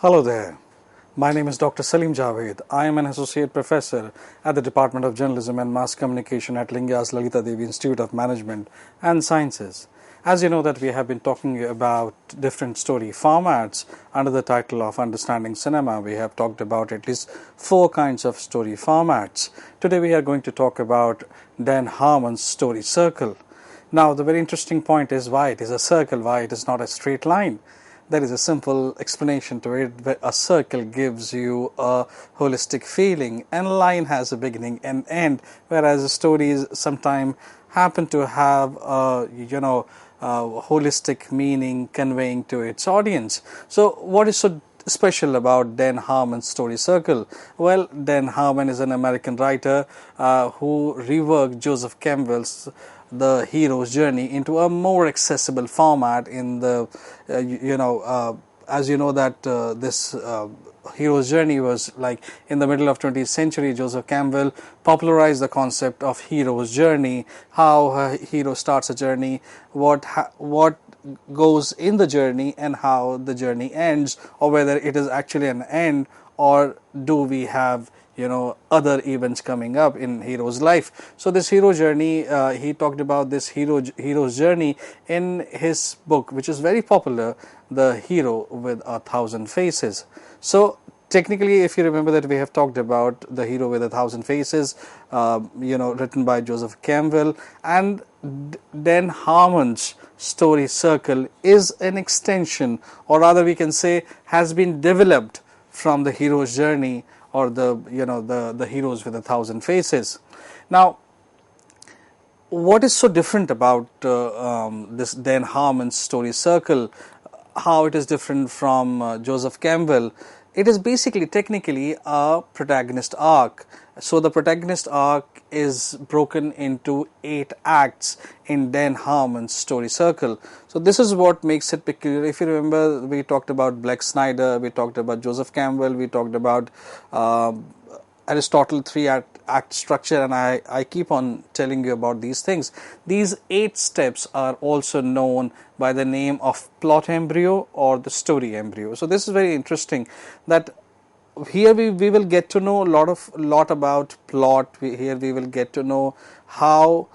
Hello there. My name is Dr. Salim Javed. I am an associate professor at the Department of Journalism and Mass Communication at Linga's Lalita Devi Institute of Management and Sciences. As you know that we have been talking about different story formats under the title of Understanding Cinema. We have talked about at least 4 kinds of story formats. Today we are going to talk about Dan Harmon's story circle. Now the very interesting point is why it is a circle, why it is not a straight line. There is a simple explanation to it. A circle gives you a holistic feeling, and a line has a beginning and end, whereas stories sometimes happen to have a holistic meaning conveying to its audience. So what is so special about Dan Harmon's story circle? Well, Dan Harmon is an American writer who reworked Joseph Campbell's The Hero's Journey into a more accessible format in the as you know that this hero's journey was like in the middle of 20th century. Joseph Campbell popularized the concept of hero's journey, how a hero starts a journey, what goes in the journey, and how the journey ends, or whether it is actually an end, or do we have other events coming up in hero's life. So this hero journey, he talked about this hero's journey in his book, which is very popular, The Hero with 1,000 Faces. So technically, if you remember that we have talked about The Hero with 1,000 Faces, written by Joseph Campbell, and Dan Harmon's story circle is an extension, or rather we can say has been developed from the hero's journey, or the heroes with 1,000 faces. Now, what is so different about this Dan Harmon's story circle? How it is different from Joseph Campbell? It is basically technically a protagonist arc. So the protagonist arc is broken into 8 acts in Dan Harmon's story circle. So this is what makes it peculiar. If you remember, we talked about Black Snyder, we talked about Joseph Campbell, we talked about Aristotle 3-act structure, and I keep on telling you about these things. These 8 steps are also known by the name of plot embryo or the story embryo. So this is very interesting that here we will get to know a lot about plot. Here we will get to know how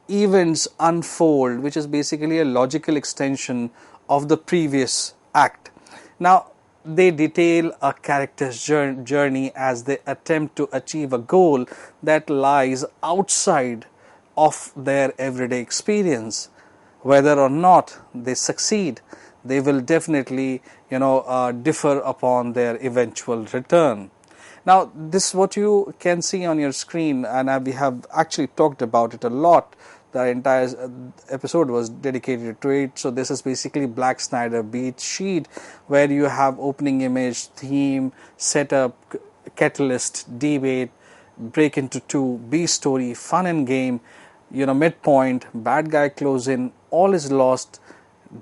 events unfold, which is basically a logical extension of the previous act. Now they detail a character's journey as they attempt to achieve a goal that lies outside of their everyday experience. Whether or not they succeed, they will definitely differ upon their eventual return. Now this is what you can see on your screen, and we have actually talked about it a lot. The entire episode was dedicated to it. So this is basically Black Snyder beat sheet, where you have opening image, theme, setup, catalyst, debate, break into 2, B story, fun and game, midpoint, bad guy close in, all is lost,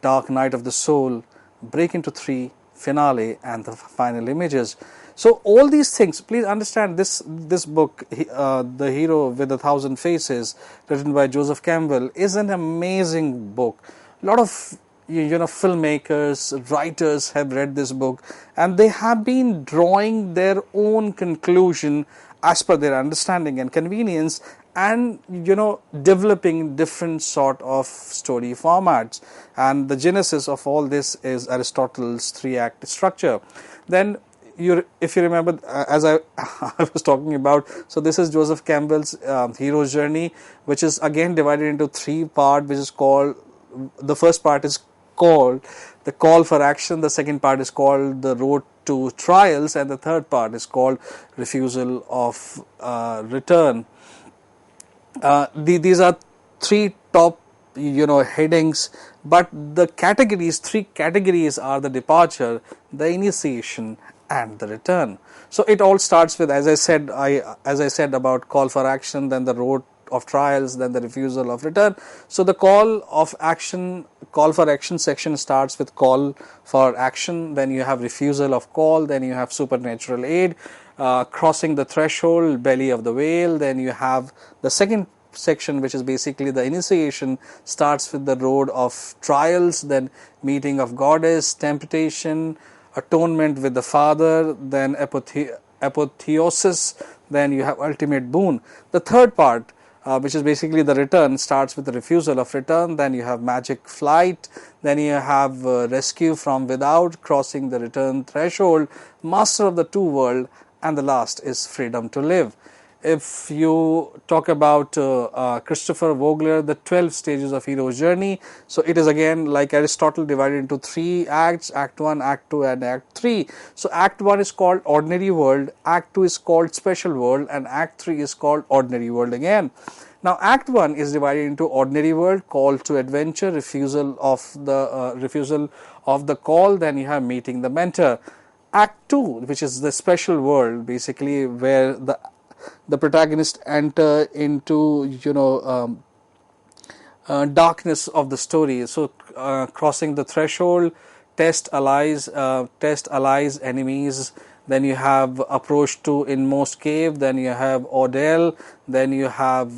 dark night of the soul, break into 3, finale, and the final images. So all these things, please understand this book, The Hero with 1,000 Faces, written by Joseph Campbell, is an amazing book. A lot of filmmakers, writers have read this book, and they have been drawing their own conclusion as per their understanding and convenience, and developing different sort of story formats. And the genesis of all this is Aristotle's 3-act structure. Then if you remember, as I was talking about, so this is Joseph Campbell's hero's journey, which is again divided into 3 parts, which is called, the first part is called the call for action, the second part is called the road to trials, and the third part is called refusal of return. These are 3 top headings, but the 3 categories are the departure, the initiation, and the return. So it all starts with, as I said about call for action, then the road of trials, then the refusal of return. So the call for action section starts with call for action, then you have refusal of call, then you have supernatural aid, crossing the threshold, belly of the whale, then you have the second section, which is basically the initiation, starts with the road of trials, then meeting of goddess, temptation, atonement with the Father, then apotheosis, then you have ultimate boon. The third part, which is basically the return, starts with the refusal of return, then you have magic flight, then you have rescue from without, crossing the return threshold, master of the two world, and the last is freedom to live. If you talk about Christopher Vogler, the 12 stages of hero's journey, so it is again like Aristotle divided into 3 acts, Act 1, Act 2 and Act 3. So Act 1 is called ordinary world, Act 2 is called special world, and Act 3 is called ordinary world again. Now Act 1 is divided into ordinary world, call to adventure, refusal of the call, then you have meeting the mentor. Act 2, which is the special world, basically where the protagonist enter into darkness of the story. So crossing the threshold, test allies, enemies. Then you have approach to inmost cave. Then you have ordeal. Then you have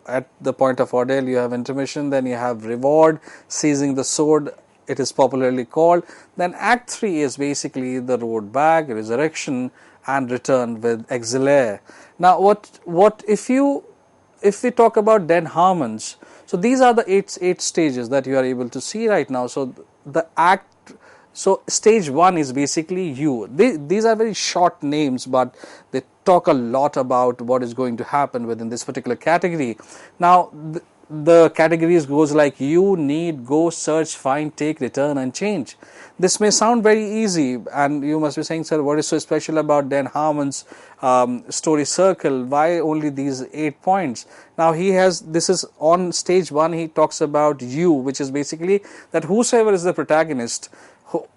at the point of ordeal you have intermission. Then you have reward, seizing the sword, it is popularly called. Then Act 3 is basically the road back, resurrection, and return with exilaire. Now what if we talk about Den Harmons, so these are the eight stages that you are able to see right now. So stage 1 is basically you. These are very short names, but they talk a lot about what is going to happen within this particular category. Now the categories goes like you, need, go, search, find, take, return, and change. This may sound very easy, and you must be saying, sir, what is so special about Dan Harmon's story circle? Why only these 8 points? Now this is on stage 1, he talks about you, which is basically that whosoever is the protagonist,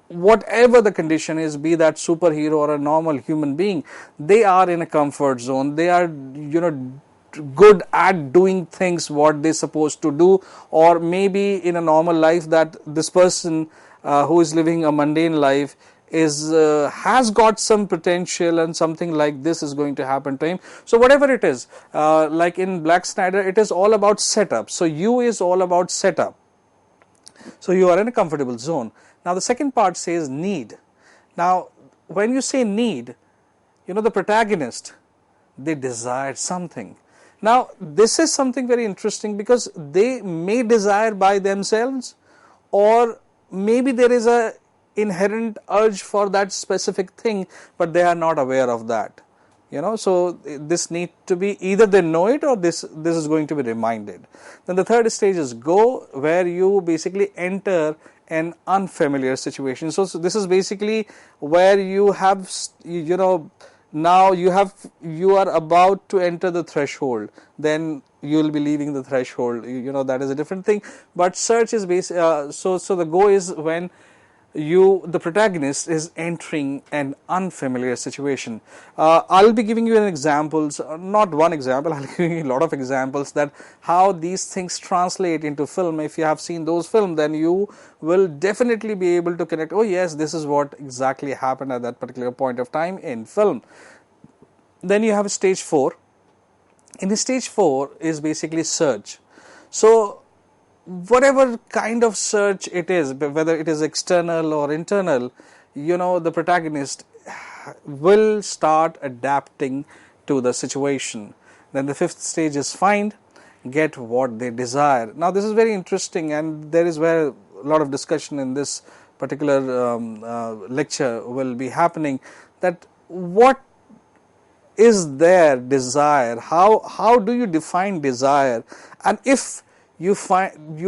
whatever the condition is, be that superhero or a normal human being, they are in a comfort zone. They are, good at doing things what they're supposed to do, or maybe in a normal life that this person who is living a mundane life has got some potential and something like this is going to happen to him. So whatever it is, like in Black Snyder, it is all about setup. So you is all about setup. So you are in a comfortable zone. Now the second part says need. Now when you say need, the protagonist, they desired something. Now this is something very interesting because they may desire by themselves, or maybe there is a inherent urge for that specific thing, but they are not aware of that. So this need to be either they know it or this is going to be reminded. Then the third stage is go, where you basically enter an unfamiliar situation. So this is basically where you have now you are about to enter the threshold, then you will be leaving the threshold. That is a different thing. But search is so the go is when the protagonist is entering an unfamiliar situation. I'll be giving you examples, not one example, I'll be giving you a lot of examples that how these things translate into film. If you have seen those films, then you will definitely be able to connect, oh yes, this is what exactly happened at that particular point of time in film. Then you have stage 4. In stage 4 is basically search. So whatever kind of search it is, whether it is external or internal, the protagonist will start adapting to the situation. Then the 5th stage is find, get what they desire. Now this is very interesting, and there is where a lot of discussion in this particular lecture will be happening, that what is their desire, how do you define desire, and if you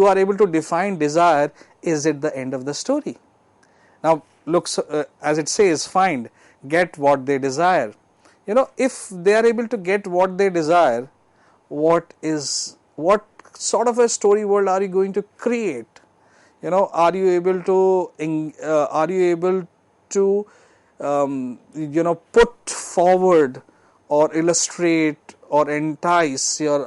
are able to define desire, is it the end of the story? Now look, as it says, find, get what they desire. If they are able to get what they desire, what sort of a story world are you going to create? Are you able to put forward or illustrate or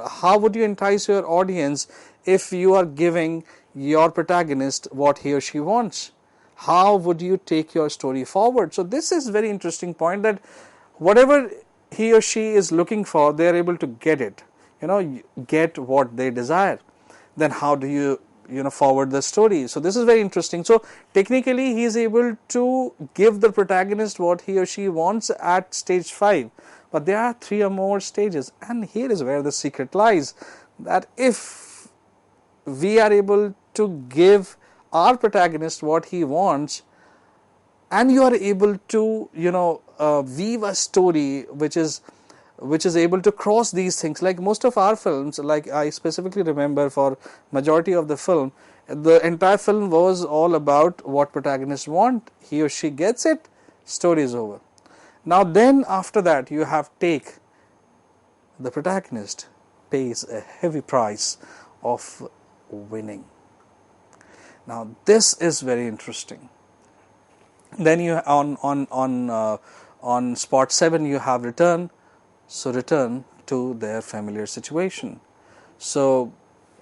how would you entice your audience if you are giving your protagonist what he or she wants? How would you take your story forward? So this is very interesting point, that whatever he or she is looking for, they are able to get it, get what they desire. Then how do you forward the story. So this is very interesting. So technically he is able to give the protagonist what he or she wants at stage 5, but there are 3 or more stages, and here is where the secret lies, that if we are able to give our protagonist what he wants, and you are able to weave a story which is able to cross these things. Like most of our films, like I specifically remember for majority of the film, the entire film was all about what protagonists want, he or she gets it, story is over. Now then after that you have take the protagonist pays a heavy price of winning. Now this is very interesting. Then you on spot 7 you have return. So return to their familiar situation. So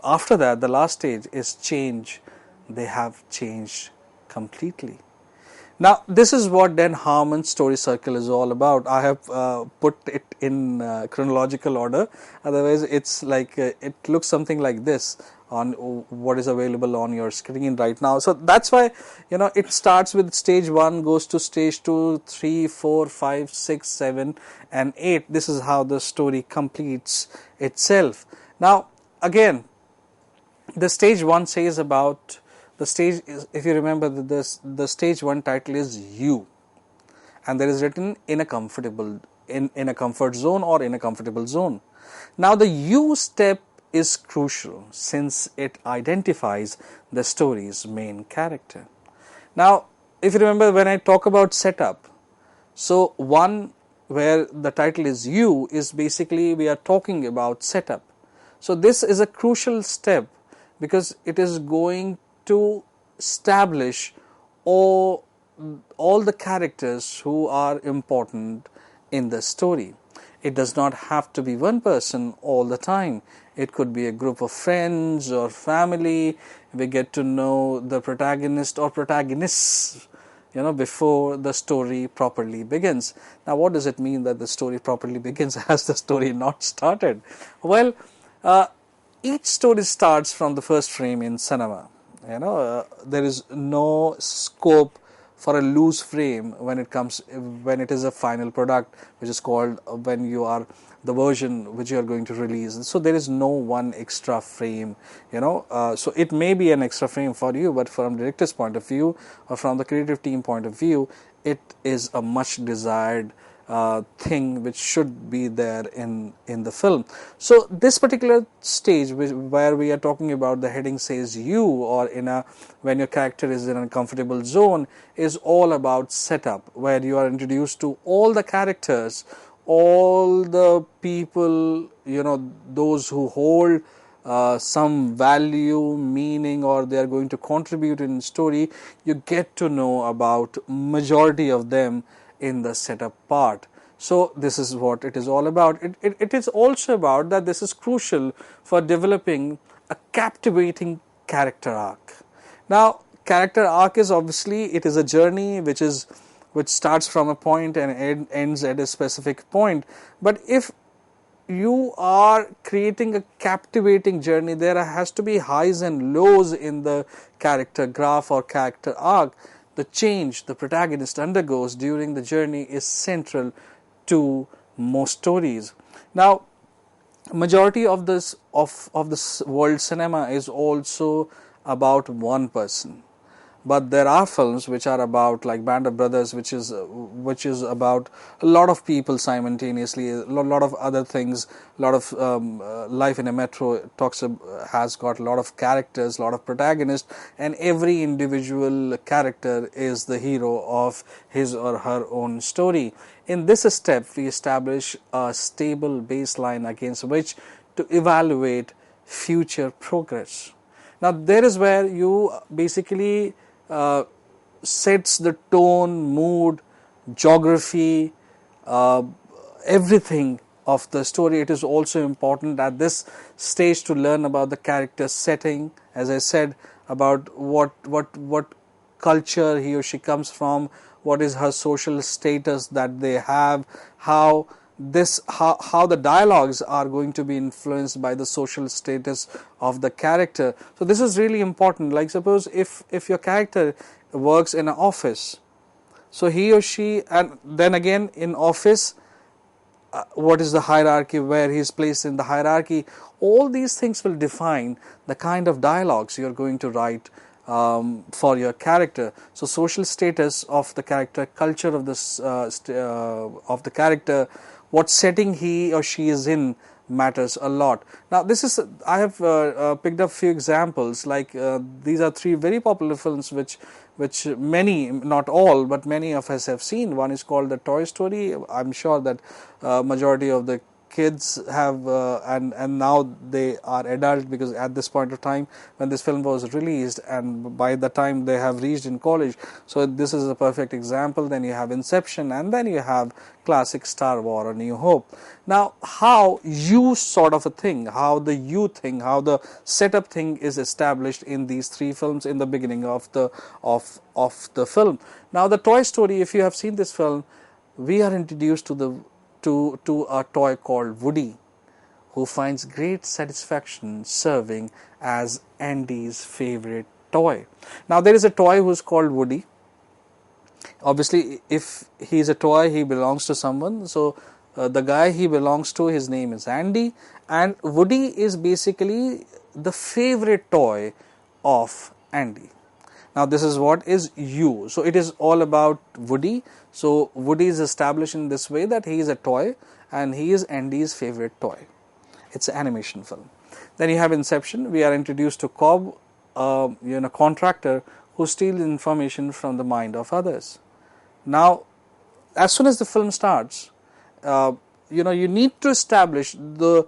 after that the last stage is change. They have changed completely. Now this is what Dan Harmon's story circle is all about. I have put it in chronological order, otherwise it's like it looks something like this on what is available on your screen right now. So that's why it starts with stage 1, goes to stage 2, 3, 4, 5, 6, 7 and 8. This is how the story completes itself. Now again, the stage 1 says about the stage is, if you remember, the stage 1 title is you, and that is written in a comfortable in a comfort zone or in a comfortable zone. Now the you step is crucial since it identifies the story's main character. Now if you remember when I talk about setup, so one where the title is you is basically we are talking about setup. So this is a crucial step because it is going to establish all the characters who are important in the story. It does not have to be one person all the time. It could be a group of friends or family. We get to know the protagonist or protagonists before the story properly begins. Now what does it mean that the story properly begins? Has the story not started? Well, each story starts from the first frame in cinema. There is no scope for a loose frame when it is a final product, which is called when you are the version which you are going to release. So there is no one extra frame, so it may be an extra frame for you, but from the director's point of view or from the creative team point of view, it is a much desired thing which should be there in the film. So this particular stage where we are talking about the heading says you, or when your character is in a comfortable zone, is all about setup, where you are introduced to all the characters, all the people, those who hold some value, meaning, or they are going to contribute in story. You get to know about majority of them in the setup part. So this is what it is all about. It is also about that this is crucial for developing a captivating character arc. Now character arc is obviously, it is a journey which starts from a point and ends at a specific point. But if you are creating a captivating journey, there has to be highs and lows in the character graph or character arc. The change the protagonist undergoes during the journey is central to most stories. Now, majority of this world cinema is also about one person, but there are films which are about, like Band of Brothers, which is about a lot of people simultaneously, a lot of other things, a lot of Life in a Metro has got a lot of characters, a lot of protagonists, and every individual character is the hero of his or her own story. In this step, we establish a stable baseline against which to evaluate future progress. Now there is where you basically sets the tone, mood, geography, everything of the story. It is also important at this stage to learn about the character setting, as I said, about what culture he or she comes from, what is her social status that they have, how how the dialogues are going to be influenced by the social status of the character. So this is really important. Like suppose if your character works in an office, so he or she, and then again in office, what is the hierarchy, where he is placed in the hierarchy, all these things will define the kind of dialogues you are going to write for your character. So social status of the character, culture of this of the character, what setting he or she is in matters a lot. Now this is, I have picked up few examples, like these are three very popular films which many, not all, but many of us have seen. One is called the Toy Story. I'm sure that majority of the kids have and now they are adult, because at this point of time when this film was released, and by the time they have reached in college, so this is a perfect example. Then you have Inception, and then you have classic Star Wars or New Hope. Now how you sort of a thing, how the you thing, how the setup thing is established in these three films in the beginning of the film. Now the Toy Story, if you have seen this film, we are introduced to a toy called Woody, who finds great satisfaction serving as Andy's favorite toy. Now there is a toy who's called Woody. Obviously, if he is a toy, he belongs to someone. So the guy he belongs to, his name is Andy, and Woody is basically the favorite toy of Andy. Now this is what is you. So it is all about Woody. So Woody is established in this way that he is a toy and he is Andy's favorite toy. It's an animation film. Then you have Inception. We are introduced to Cobb, contractor who steals information from the mind of others. Now, as soon as the film starts, you need to establish the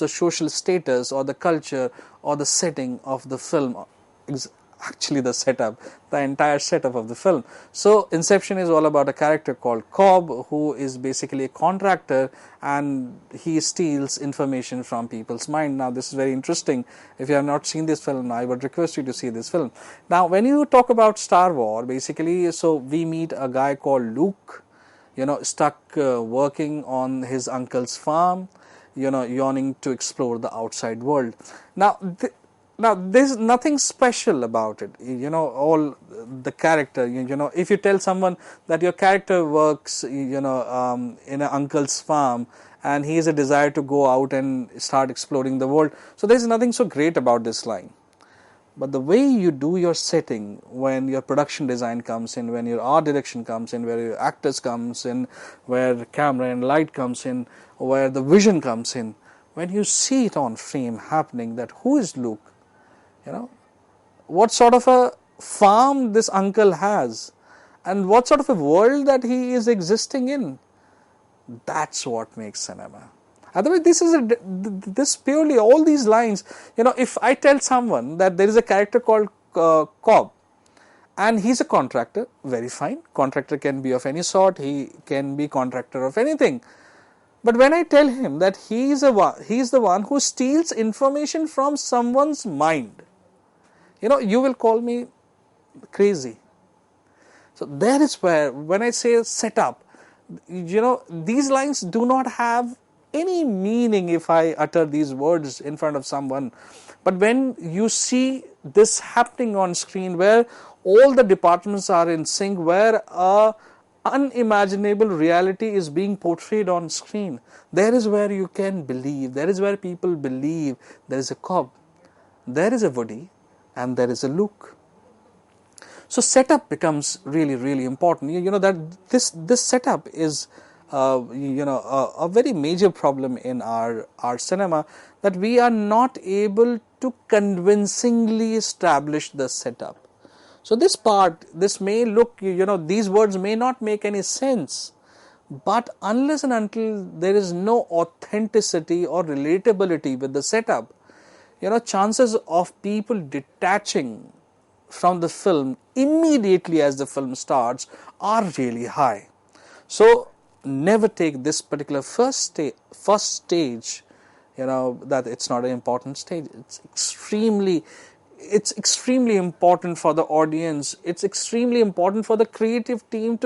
social status or the culture or the setting of the film, actually the setup, the entire setup of the film. So Inception is all about a character called Cobb, who is basically a contractor, and he steals information from people's mind. Now this is very interesting. If you have not seen this film, I would request you to see this film. Now when you talk about Star Wars, basically, so we meet a guy called Luke, stuck working on his uncle's farm, yawning to explore the outside world. Now there's nothing special about it. All the character, if you tell someone that your character works, in an uncle's farm, and he has a desire to go out and start exploring the world, so there's nothing so great about this line. But the way you do your setting, when your production design comes in, when your art direction comes in, where your actors comes in, where the camera and light comes in, where the vision comes in, when you see it on frame happening, that who is Luke, what sort of a farm this uncle has, and what sort of a world that he is existing in, that's what makes cinema. Otherwise, this purely, all these lines, if I tell someone that there is a character called Cobb, and he's a contractor, very fine. Contractor can be of any sort, he can be contractor of anything. But when I tell him that he's the one who steals information from someone's mind, you will call me crazy. So there is where, when I say setup, these lines do not have any meaning if I utter these words in front of someone. But when you see this happening on screen, where all the departments are in sync, where a unimaginable reality is being portrayed on screen, there is where you can believe, there is where people believe there is a Cobb, there is a Woody, and there is a Luke. So setup becomes really, really important. That this setup is a very major problem in our cinema, that we are not able to convincingly establish the setup. So this may look, these words may not make any sense, but unless and until there is no authenticity or relatability with the setup, chances of people detaching from the film immediately as the film starts are really high. So never take this particular first stage, that it's not an important stage. It's extremely important for the audience. It's extremely important for the creative team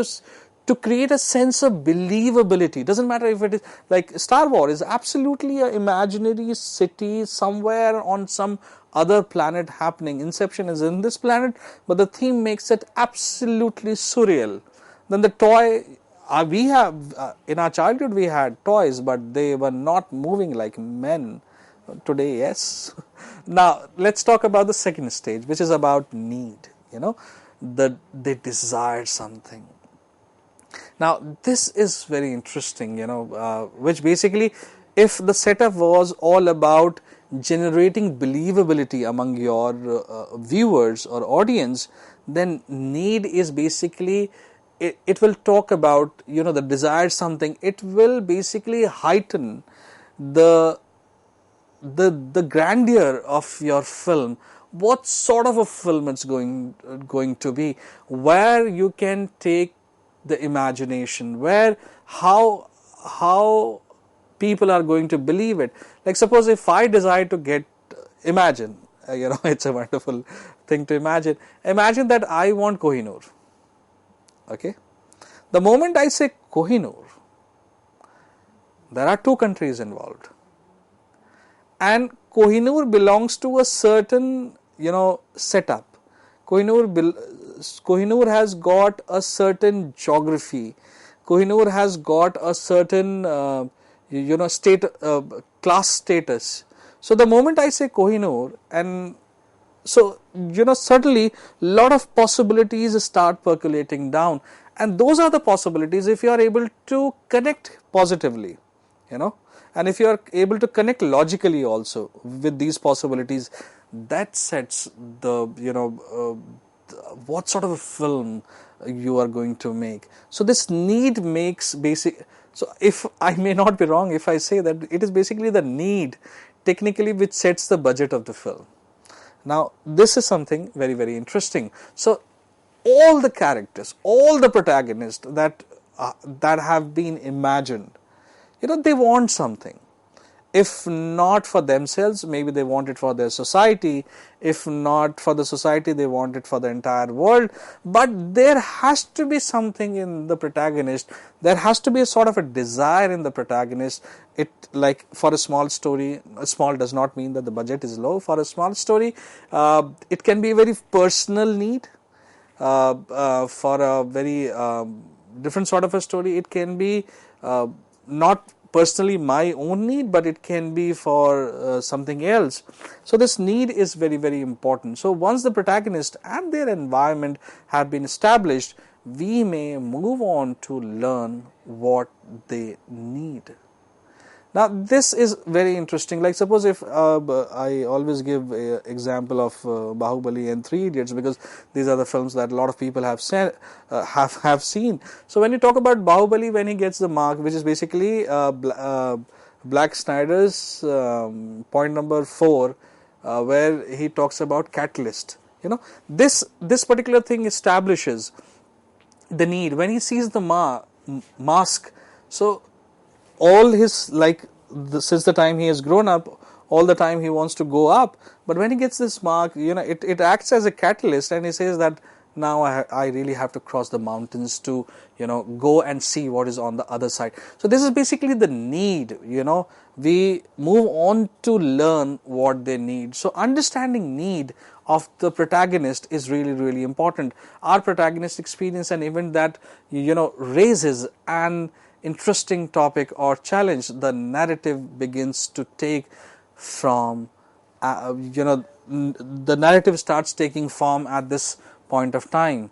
to create a sense of believability. Doesn't matter if it is like Star Wars is absolutely an imaginary city somewhere on some other planet happening. Inception is in this planet, but the theme makes it absolutely surreal. Then the toy, we have in our childhood we had toys, but they were not moving like men. Today, yes. Now let's talk about the second stage, which is about need. They desired something. Now this is very interesting, which basically, if the setup was all about generating believability among your viewers or audience, then need is basically, it will talk about, the desired something. It will basically heighten the grandeur of your film, what sort of a film it's going to be, where you can take the imagination, where how people are going to believe it. Like suppose if I desire to imagine, it's a wonderful thing to imagine that I want Kohinoor. Okay, the moment I say Kohinoor, there are two countries involved, and Kohinoor belongs to a certain setup. Kohinoor has got a certain geography. Kohinoor has got a certain class status. So the moment I say Kohinoor, and so certainly lot of possibilities start percolating down, and those are the possibilities if you are able to connect positively, and if you are able to connect logically also with these possibilities, that sets the what sort of a film you are going to make. So this need makes basic. So if I may not be wrong if I say that it is basically the need technically which sets the budget of the film. Now this is something very, very interesting. So all the characters, all the protagonists that have been imagined, they want something. If not for themselves, maybe they want it for their society. If not for the society, they want it for the entire world. But there has to be something in the protagonist. There has to be a sort of a desire in the protagonist. It, like for a small story, small does not mean that the budget is low. For a small story, it can be a very personal need. For a very different sort of a story, it can be not personally my own need, but it can be for something else. So this need is very, very important. So once the protagonist and their environment have been established, we may move on to learn what they need. Now this is very interesting. Like suppose if I always give an example of Bahubali and Three Idiots, because these are the films that a lot of people have seen. So when you talk about Bahubali, when he gets the mark, which is basically Black Snyder's point number 4, where he talks about catalyst. This particular thing establishes the need. When he sees the mask, so all his, since the time he has grown up, all the time he wants to go up, but when he gets this mark, it acts as a catalyst, and he says that now I really have to cross the mountains to go and see what is on the other side. So this is basically the need. We move on to learn what they need. So understanding need of the protagonist is really, really important. Our protagonist experience an event that raises an interesting topic or challenge, the narrative begins to take from the narrative starts taking form at this point of time.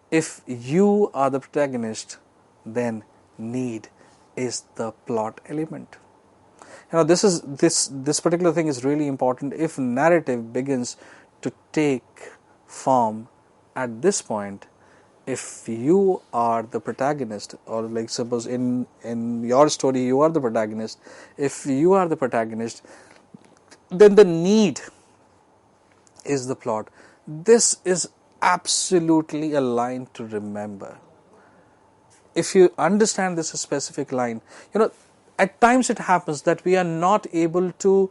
If you are the protagonist, then need is the plot element. This particular thing is really important. If narrative begins to take form at this point, if you are the protagonist, or like suppose in your story you are the protagonist, if you are the protagonist, then the need is the plot. This is absolutely a line to remember. If you understand this specific line, at times it happens that we are not able to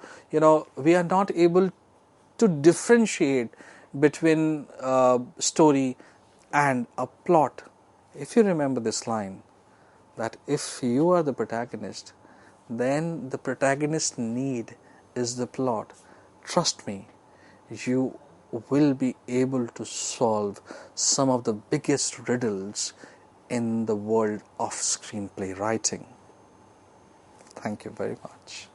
differentiate between story and a plot. If you remember this line, that if you are the protagonist, then the protagonist's need is the plot. Trust me, you will be able to solve some of the biggest riddles in the world of screenplay writing. Thank you very much.